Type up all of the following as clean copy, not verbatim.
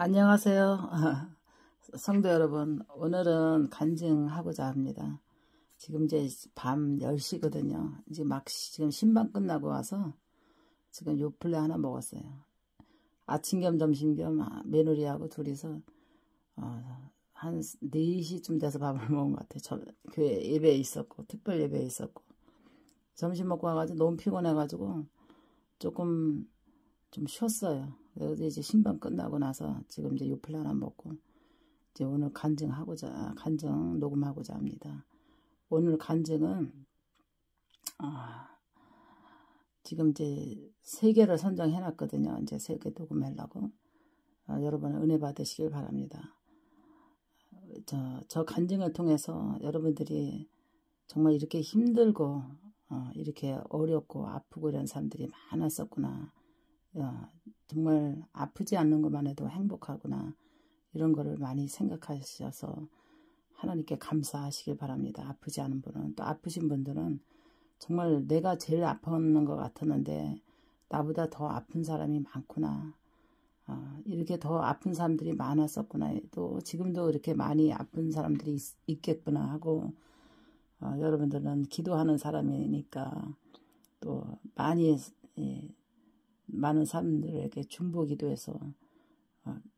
안녕하세요. 성도 여러분, 오늘은 간증하고자 합니다. 지금 이제 밤 10시거든요. 이제 지금 신방 끝나고 와서 지금 요플레 하나 먹었어요. 아침 겸 점심 겸 며느리하고 둘이서 한 4시쯤 돼서 밥을 먹은 것 같아요. 교회 예배에 있었고, 특별 예배에 있었고. 점심 먹고 와가지고 너무 피곤해가지고 조금 좀 쉬었어요. 그래서 이제 신방 끝나고 나서 지금 이제 요플레 하나 먹고 이제 오늘 간증 녹음하고자 합니다. 오늘 간증은 지금 이제 3개를 선정해 놨거든요. 이제 3개 녹음하려고 여러분 은혜 받으시길 바랍니다. 저 간증을 통해서 여러분들이 정말 이렇게 힘들고 이렇게 어렵고 아프고 이런 사람들이 많았었구나. 정말 아프지 않는 것만 해도 행복하구나. 이런 거를 많이 생각하셔서 하나님께 감사하시길 바랍니다. 아프지 않은 분은. 또 아프신 분들은 정말 내가 제일 아팠는 것 같았는데 나보다 더 아픈 사람이 많구나. 이렇게 더 아픈 사람들이 많았었구나. 또 지금도 이렇게 많이 아픈 사람들이 있겠구나 하고 여러분들은 기도하는 사람이니까 또 많은 사람들에게 중보 기도해서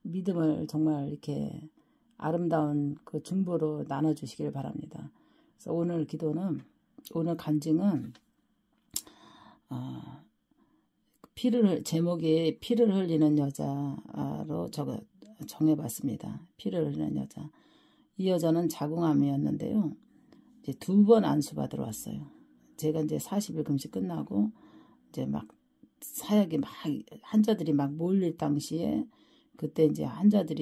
믿음을 정말 이렇게 아름다운 그 중보로 나눠주시길 바랍니다. 그래서 오늘 간증은 제목이 피를 흘리는 여자로 정해봤습니다. 피를 흘리는 여자. 이 여자는 자궁암이었는데요. 이제 2번 안수 받으러 왔어요. 제가 이제 40일 금식 끝나고 이제 막 사역이 환자들이 막 몰릴 당시에 그때 이제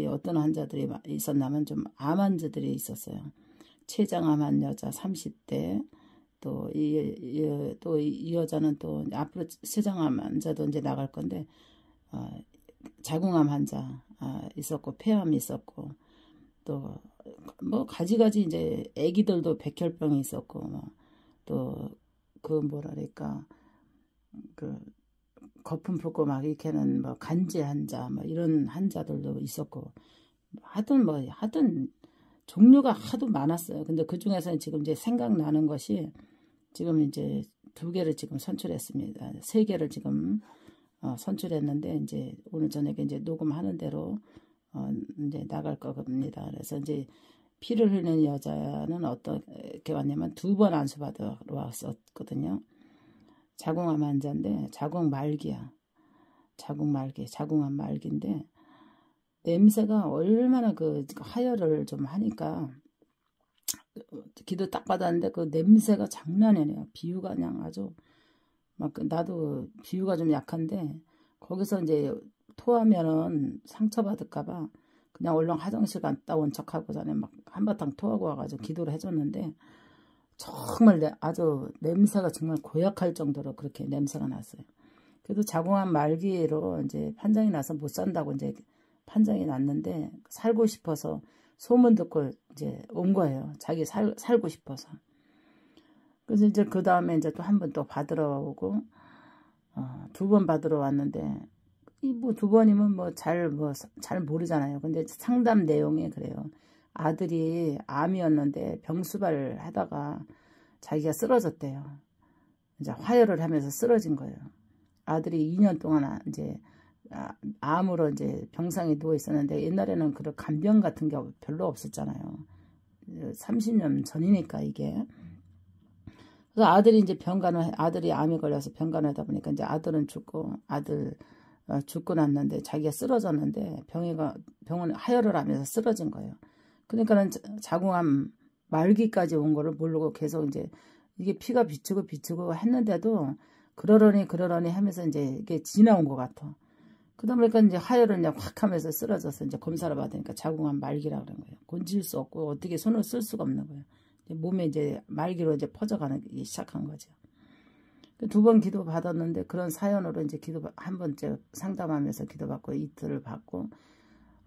어떤 환자들이 있었냐면 좀 암 환자들이 있었어요. 췌장암 여자 30대 또 이 여자는 또 앞으로 췌장암 환자도 이제 나갈 건데 자궁암 환자 있었고 폐암이 있었고 또 뭐 가지가지 이제 아기들도 백혈병이 있었고 또 그 뭐랄까 그 거품 붓고 막 이렇게는 뭐 간질 환자 이런 환자들도 있었고 하여튼 종류가 하도 많았어요. 근데 그 중에서는 지금 이제 생각나는 것이 지금 이제 2개를 지금 선출했습니다. 3개를 지금 선출했는데 이제 오늘 저녁에 이제 녹음하는 대로 이제 나갈 겁니다. 그래서 이제 피를 흘리는 여자는 어떻게 왔냐면 2번 안수 받으러 왔었거든요. 자궁암 환자인데 자궁암 말기인데 냄새가 얼마나 그 하혈을 좀 하니까 기도 딱 받았는데 그 냄새가 장난이 아니에요. 비유가 그냥 아주 나도 비유가 좀 약한데 거기서 이제 토하면은 상처받을까봐 그냥 얼른 화장실 갔다 온 척하고 전에 막 한바탕 토하고 와가지고 기도를 해줬는데 정말 아주 냄새가 정말 고약할 정도로 그렇게 냄새가 났어요. 그래도 자궁암 말기로 이제 판정이 나서 못 산다고 이제 판정이 났는데 살고 싶어서 소문 듣고 이제 온 거예요. 자기 살고 싶어서. 그래서 이제 그 다음에 이제 또 한 번 또 받으러 오고 2번 받으러 왔는데 이 뭐 2번이면 잘 모르잖아요. 근데 상담 내용이 그래요. 아들이 암이었는데 병수발 하다가 자기가 쓰러졌대요. 이제 화혈을 하면서 쓰러진 거예요. 아들이 2년 동안 이제 암으로 이제 병상에 누워 있었는데 옛날에는 그런 간병 같은 게 별로 없었잖아요. 30년 전이니까 이게. 그래서 아들이 이제 아들이 암에 걸려서 병간을 하다 보니까 이제 아들은 죽고 났는데 자기가 쓰러졌는데 병원에 하혈을 하면서 쓰러진 거예요. 그러니까는 자궁암 말기까지 온 거를 모르고 계속 이제 이게 피가 비치고 했는데도 그러려니 하면서 이제 이게 지나온 것 같아. 그러다 보니까 이제 하혈을 그냥 확 하면서 쓰러져서 이제 검사를 받으니까 자궁암 말기라 그런 거예요. 건질 수 없고 어떻게 손을 쓸 수가 없는 거예요. 몸에 이제 말기로 이제 퍼져가기 시작한 거죠. 2번 기도 받았는데 그런 사연으로 이제 한 번째 상담하면서 기도받고 이틀을 받고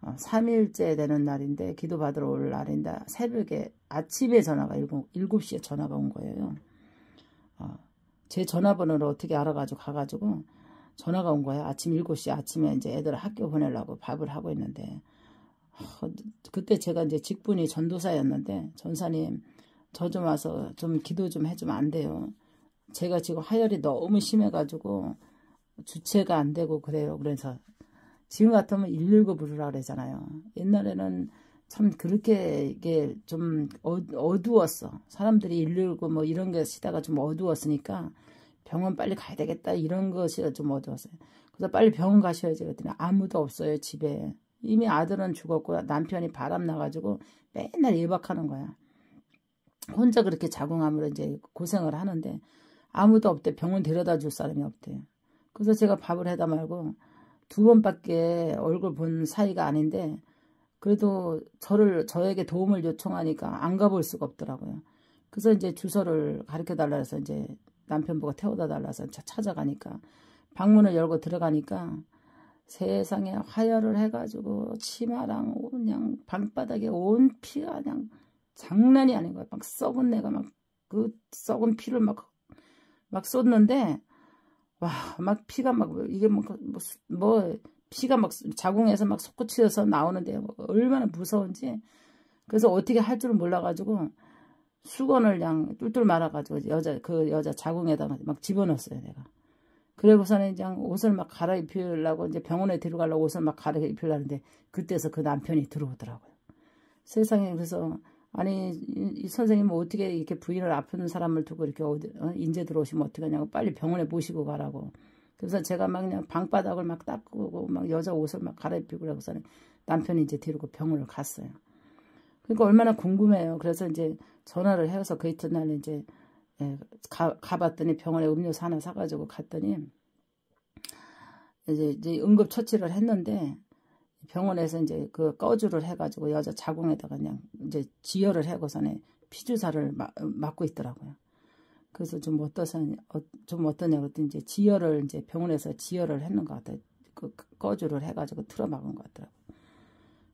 3일째 되는 날인데 기도 받으러 올 날인데 새벽에 아침에 전화가 7시에 전화가 온 거예요. 제 전화번호를 어떻게 알아가지고 가가지고 전화가 온 거야. 아침 7시 아침에 이제 애들 학교 보내려고 밥을 하고 있는데, 그때 제가 이제 직분이 전도사였는데, 전사님, 저 좀 와서 좀 기도 좀 해주면 안 돼요. 제가 지금 하혈이 너무 심해가지고 주체가 안 되고 그래요. 그래서 지금 같으면 119 부르라 그러잖아요. 옛날에는 참 그렇게 이게 좀 어두웠어. 사람들이 119 뭐 이런 게 시다가 좀 어두웠으니까 병원 빨리 가야 되겠다 이런 것이 좀 어두웠어요. 그래서 빨리 병원 가셔야지 그랬더니 아무도 없어요 집에. 이미 아들은 죽었고 남편이 바람 나가지고 맨날 일박하는 거야. 혼자 그렇게 자궁암으로 이제 고생을 하는데 아무도 없대. 병원 데려다 줄 사람이 없대. 그래서 제가 밥을 해다 말고 2번밖에 얼굴 본 사이가 아닌데 그래도 저에게 도움을 요청하니까 안 가볼 수가 없더라고요. 그래서 이제 주소를 가르쳐 달라 해서 이제 남편보고 태워다 달라서 찾아가니까 방문을 열고 들어가니까 세상에 화열을 해가지고 치마랑 그냥 방바닥에 온 피가 그냥 장난이 아닌 거야. 막 썩은 내가 막 그 썩은 피를 막 쏟는데 와, 막 피가 막 이게 뭐 피가 막 자궁에서 막 솟구치어서 나오는데 얼마나 무서운지. 그래서 어떻게 할 줄을 몰라가지고 수건을 그냥 뚫뚫 말아가지고 그 여자 자궁에다가 막 집어넣었어요 내가. 그러고서는 그냥 옷을 막 갈아입히려고 이제 병원에 데려가려고 옷을 막 갈아입히려는데 그때서 그 남편이 들어오더라고요. 세상에. 그래서 아니 이 선생님은 어떻게 이렇게 부인을 아픈 사람을 두고 이렇게 인제 들어오시면 어떻게 하냐고 빨리 병원에 모시고 가라고. 그래서 제가 막 그냥 방바닥을 막 닦고 막 여자 옷을 막 갈아입히고 그러고서는 남편이 이제 데리고 병원을 갔어요. 그러니까 얼마나 궁금해요. 그래서 이제 전화를 해서 그 이튿날 이제 가봤더니 병원에 음료수 하나 사가지고 갔더니 이제 응급처치를 했는데 병원에서 이제 그 꺼주를 해가지고 여자 자궁에다가 그냥 이제 지혈을 하고서는 피주사를 맞고 있더라고요. 그래서 좀 어떠냐 그랬더니 이제 지혈을 이제 병원에서 지혈을 했는 것 같아요. 그 꺼주를 해가지고 틀어막은 것 같더라고요.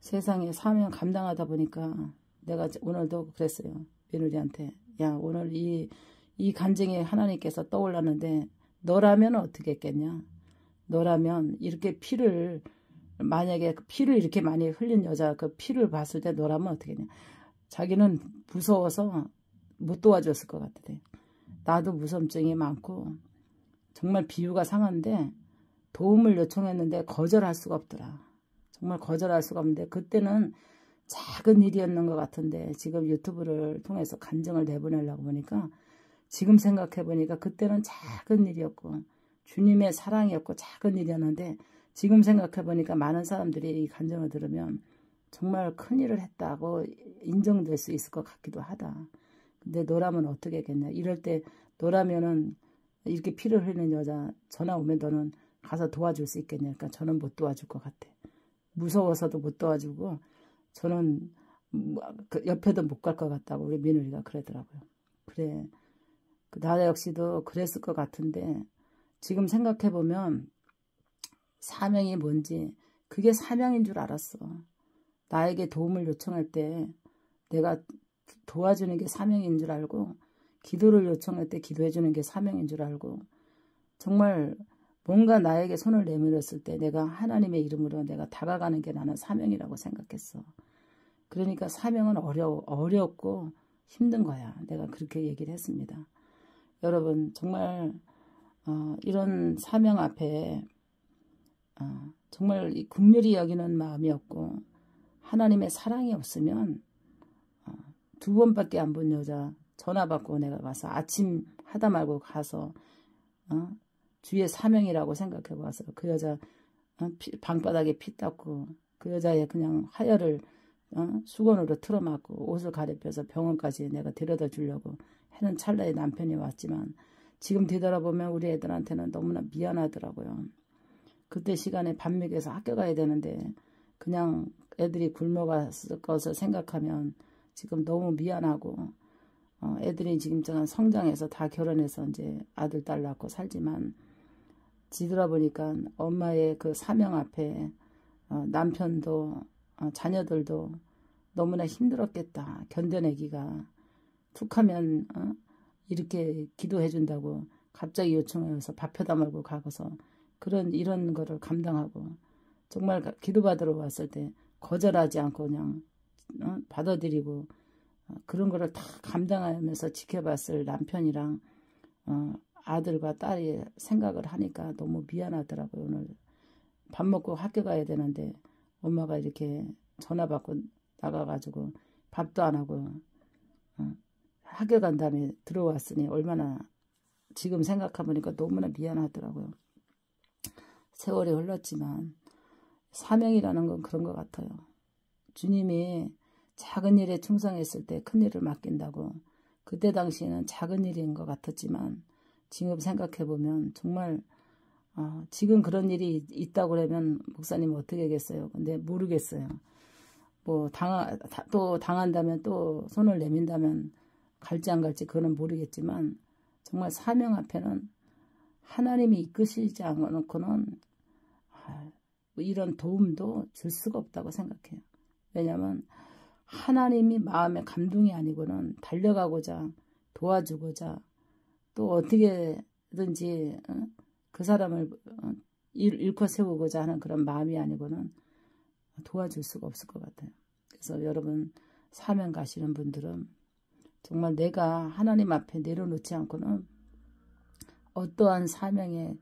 세상에 사명 감당하다 보니까 내가 오늘도 그랬어요. 며느리한테 야 오늘 이 간증이 하나님께서 떠올랐는데 너라면 어떻게 했겠냐. 너라면 이렇게 만약에 피를 이렇게 많이 흘린 여자 그 피를 봤을 때 너라면 어떻게 했냐. 자기는 무서워서 못 도와줬을 것 같아. 나도 무섬증이 많고 정말 비유가 상한데 도움을 요청했는데 거절할 수가 없더라. 정말 거절할 수가 없는데 그때는 작은 일이었는 것 같은데 지금 유튜브를 통해서 간증을 내보내려고 보니까 지금 생각해 보니까 그때는 작은 일이었고 주님의 사랑이었고 작은 일이었는데 지금 생각해 보니까 많은 사람들이 이 간증을 들으면 정말 큰일을 했다고 인정될 수 있을 것 같기도 하다. 근데 너라면 어떻게 했겠냐. 이럴 때 너라면은 이렇게 피를 흘리는 여자 전화 오면 너는 가서 도와줄 수 있겠냐. 그러니까 저는 못 도와줄 것 같아. 무서워서도 못 도와주고 저는 그 옆에도 못 갈 것 같다고 우리 며느리가 그러더라고요. 그래. 나 역시도 그랬을 것 같은데 지금 생각해보면 사명이 뭔지 그게 사명인 줄 알았어. 나에게 도움을 요청할 때 내가 도와주는 게 사명인 줄 알고 기도를 요청할 때 기도해주는 게 사명인 줄 알고 정말 뭔가 나에게 손을 내밀었을 때 내가 하나님의 이름으로 내가 다가가는 게 나는 사명이라고 생각했어. 그러니까 사명은 어렵고 힘든 거야. 내가 그렇게 얘기를 했습니다. 여러분 정말 이런 사명 앞에 정말 긍휼히 여기는 마음이었고 하나님의 사랑이 없으면 2번밖에 안 본 여자 전화 받고 내가 가서 아침 하다 말고 가서 주의 사명이라고 생각하고 와서 그 여자 방바닥에 피 닦고 그 여자의 그냥 하혈을 수건으로 틀어막고 옷을 가리펴서 병원까지 내가 데려다 주려고 하는 찰나에 남편이 왔지만 지금 되돌아보면 우리 애들한테는 너무나 미안하더라고요. 그때 시간에 밥 먹여서 학교 가야 되는데 그냥 애들이 굶어갔을 것을 생각하면 지금 너무 미안하고 애들이 지금 성장해서 다 결혼해서 이제 아들 딸 낳고 살지만 뒤돌아보니까 엄마의 그 사명 앞에 남편도 자녀들도 너무나 힘들었겠다. 견뎌내기가 툭하면 이렇게 기도해 준다고 갑자기 요청해서 밥 해다 말고 가고서 이런 거를 감당하고 정말 기도받으러 왔을 때 거절하지 않고 그냥 받아들이고 그런 거를 다 감당하면서 지켜봤을 남편이랑 아들과 딸이 생각을 하니까 너무 미안하더라고요. 오늘 밥 먹고 학교 가야 되는데 엄마가 이렇게 전화 받고 나가가지고 밥도 안 하고 학교 간 다음에 들어왔으니 얼마나 지금 생각해보니까 너무나 미안하더라고요. 세월이 흘렀지만 사명이라는 건 그런 것 같아요. 주님이 작은 일에 충성했을 때 큰 일을 맡긴다고 그때 당시에는 작은 일인 것 같았지만 지금 생각해보면 정말 지금 그런 일이 있다고 그러면 목사님 어떻게 하겠어요? 근데 모르겠어요. 뭐 또 당한다면 또 손을 내민다면 갈지 안 갈지 그거는 모르겠지만 정말 사명 앞에는 하나님이 이끄시지 않고는 이런 도움도 줄 수가 없다고 생각해요. 왜냐하면 하나님이 마음의 감동이 아니고는 달려가고자 도와주고자 또 어떻게든지 그 사람을 일궈 세우고자 하는 그런 마음이 아니고는 도와줄 수가 없을 것 같아요. 그래서 여러분 사명 가시는 분들은 정말 내가 하나님 앞에 내려놓지 않고는 어떠한 사명에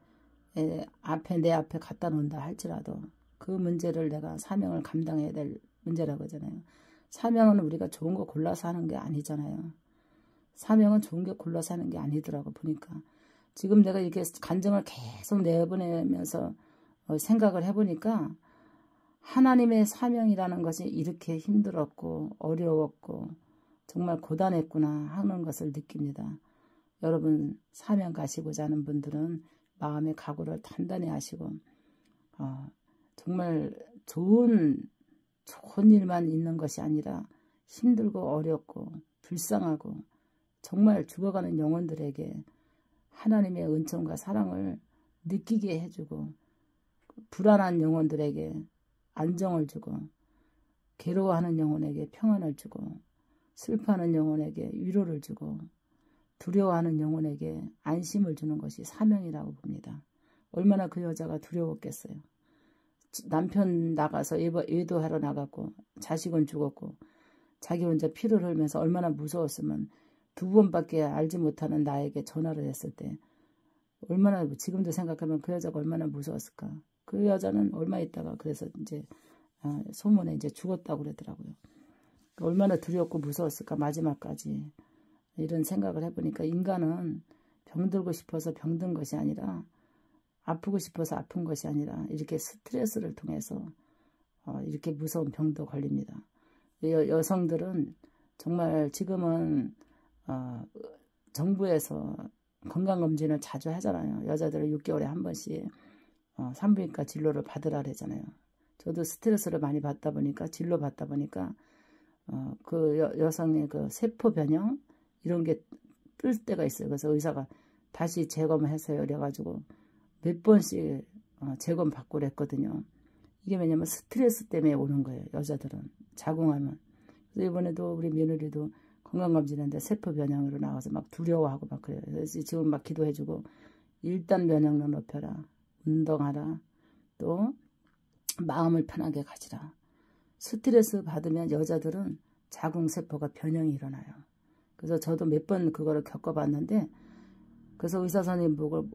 내 앞에 갖다 놓는다 할지라도 그 문제를 내가 사명을 감당해야 될 문제라고 하잖아요. 사명은 우리가 좋은 거 골라서 하는 게 아니잖아요. 사명은 좋은 게 골라서 하는 게 아니더라고 보니까. 지금 내가 이렇게 간증을 계속 내보내면서 생각을 해보니까 하나님의 사명이라는 것이 이렇게 힘들었고 어려웠고 정말 고단했구나 하는 것을 느낍니다. 여러분 사명 가시고자 하는 분들은 마음의 각오를 단단히 하시고 정말 좋은 일만 있는 것이 아니라 힘들고 어렵고 불쌍하고 정말 죽어가는 영혼들에게 하나님의 은총과 사랑을 느끼게 해주고 불안한 영혼들에게 안정을 주고 괴로워하는 영혼에게 평안을 주고 슬퍼하는 영혼에게 위로를 주고 두려워하는 영혼에게 안심을 주는 것이 사명이라고 봅니다. 얼마나 그 여자가 두려웠겠어요. 남편 나가서 외도하러 나갔고 자식은 죽었고 자기 혼자 피를 흘면서 얼마나 무서웠으면 2번밖에 알지 못하는 나에게 전화를 했을 때 얼마나 지금도 생각하면 그 여자가 얼마나 무서웠을까. 그 여자는 얼마 있다가 그래서 이제 소문에 이제 죽었다고 그러더라고요. 얼마나 두렵고 무서웠을까 마지막까지. 이런 생각을 해보니까 인간은 병들고 싶어서 병든 것이 아니라 아프고 싶어서 아픈 것이 아니라 이렇게 스트레스를 통해서 이렇게 무서운 병도 걸립니다. 여성들은 정말 지금은 정부에서 건강검진을 자주 하잖아요. 여자들은 6개월에 한 번씩 산부인과 진료를 받으라 그러잖아요. 저도 스트레스를 많이 받다 보니까 진료 받다 보니까 그 여성의 그 세포 변형 이런 게 뜰 때가 있어요. 그래서 의사가 다시 재검해서요. 그래가지고 몇 번씩 재검 받고 그랬거든요. 이게 왜냐면 스트레스 때문에 오는 거예요. 여자들은 자궁하면. 그래서 이번에도 우리 며느리도 건강검진했는데 세포 변형으로 나와서 막 두려워하고 막 그래요. 그래서 지금 막 기도해주고 일단 면역력 높여라. 운동하라. 또 마음을 편하게 가지라. 스트레스 받으면 여자들은 자궁세포가 변형이 일어나요. 그래서 저도 몇 번 그거를 겪어봤는데 그래서 의사 선생님 보고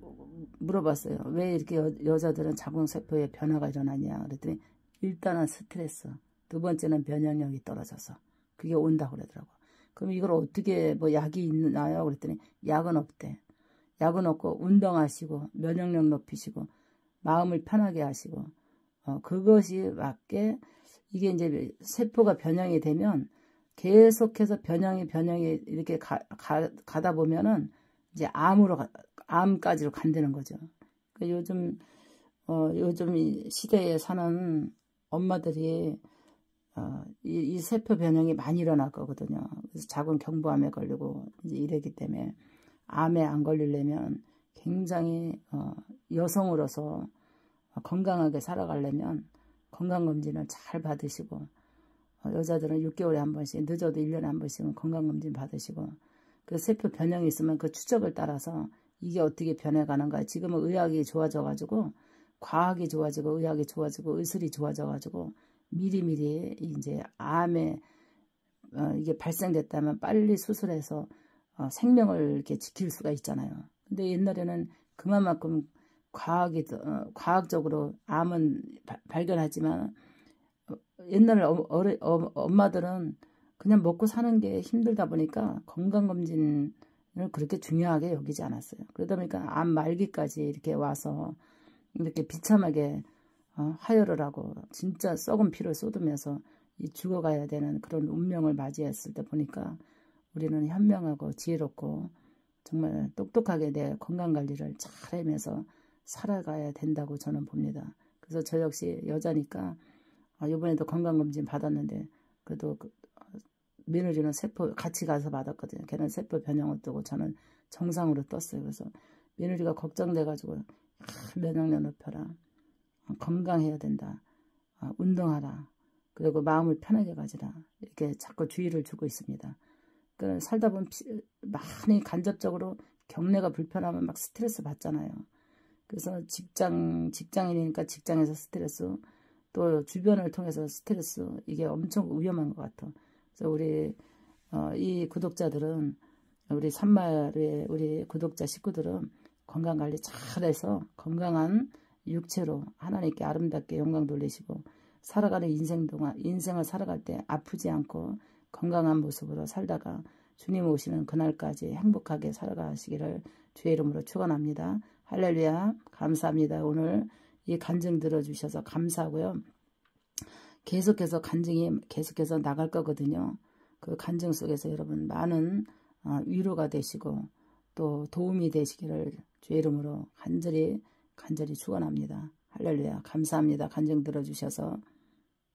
물어봤어요. 왜 이렇게 여자들은 자궁세포에 변화가 일어나냐. 그랬더니 일단은 스트레스, 2번째는 면역력이 떨어져서 그게 온다고 그러더라고요. 그럼 이걸 어떻게 뭐 약이 있나요? 그랬더니 약은 없대. 약은 없고 운동하시고 면역력 높이시고 마음을 편하게 하시고 그것이 맞게 이게 이제 세포가 변형이 되면 계속해서 변형이 이렇게 가다 보면은 이제 암까지로 간다는 거죠. 그러니까 요즘 이 시대에 사는 엄마들이 이 세포 변형이 많이 일어날 거거든요. 그래서 자궁 경부암에 걸리고 이제 이러기 때문에 암에 안 걸리려면 굉장히 여성으로서 건강하게 살아가려면 건강검진을 잘 받으시고 여자들은 6개월에 한 번씩 늦어도 1년에 한 번씩은 건강검진 받으시고 그 세포 변형이 있으면 그 추적을 따라서 이게 어떻게 변해가는가. 지금은 의학이 좋아져가지고 과학이 좋아지고 의학이 좋아지고 의술이 좋아져가지고 미리미리 이제 암에 이게 발생됐다면 빨리 수술해서 생명을 이렇게 지킬 수가 있잖아요. 근데 옛날에는 그만큼 과학적으로 암은 발견하지만 옛날 엄마들은 그냥 먹고 사는 게 힘들다 보니까 건강검진을 그렇게 중요하게 여기지 않았어요. 그러다 보니까 암 말기까지 이렇게 와서 이렇게 비참하게 하혈을 하고 진짜 썩은 피를 쏟으면서 죽어가야 되는 그런 운명을 맞이했을 때 보니까 우리는 현명하고 지혜롭고 정말 똑똑하게 내 건강관리를 잘 하면서 살아가야 된다고 저는 봅니다. 그래서 저 역시 여자니까 이번에도 건강검진 받았는데 그래도 며느리는 세포 같이 가서 받았거든요. 걔는 세포 변형을 뜨고 저는 정상으로 떴어요. 그래서 며느리가 걱정돼가지고 면역력 높여라. 건강해야 된다. 운동하라. 그리고 마음을 편하게 가지라. 이렇게 자꾸 주의를 주고 있습니다. 그 살다 보면 많이 간접적으로 경내가 불편하면 막 스트레스 받잖아요. 그래서 직장인이니까 직장에서 스트레스, 또 주변을 통해서 스트레스, 이게 엄청 위험한 것 같아. 그래서 우리 이 구독자들은, 우리 산마을의 우리 구독자 식구들은 건강관리 잘해서 건강한 육체로 하나님께 아름답게 영광 돌리시고 살아가는 인생을 살아갈 때 아프지 않고 건강한 모습으로 살다가 주님 오시는 그날까지 행복하게 살아가시기를 주의 이름으로 축원합니다. 할렐루야. 감사합니다. 오늘 이 간증 들어주셔서 감사하고요. 계속해서 간증이 계속해서 나갈 거거든요. 그 간증 속에서 여러분 많은 위로가 되시고 또 도움이 되시기를 주의 이름으로 간절히 축원합니다. 할렐루야. 감사합니다. 간증 들어주셔서.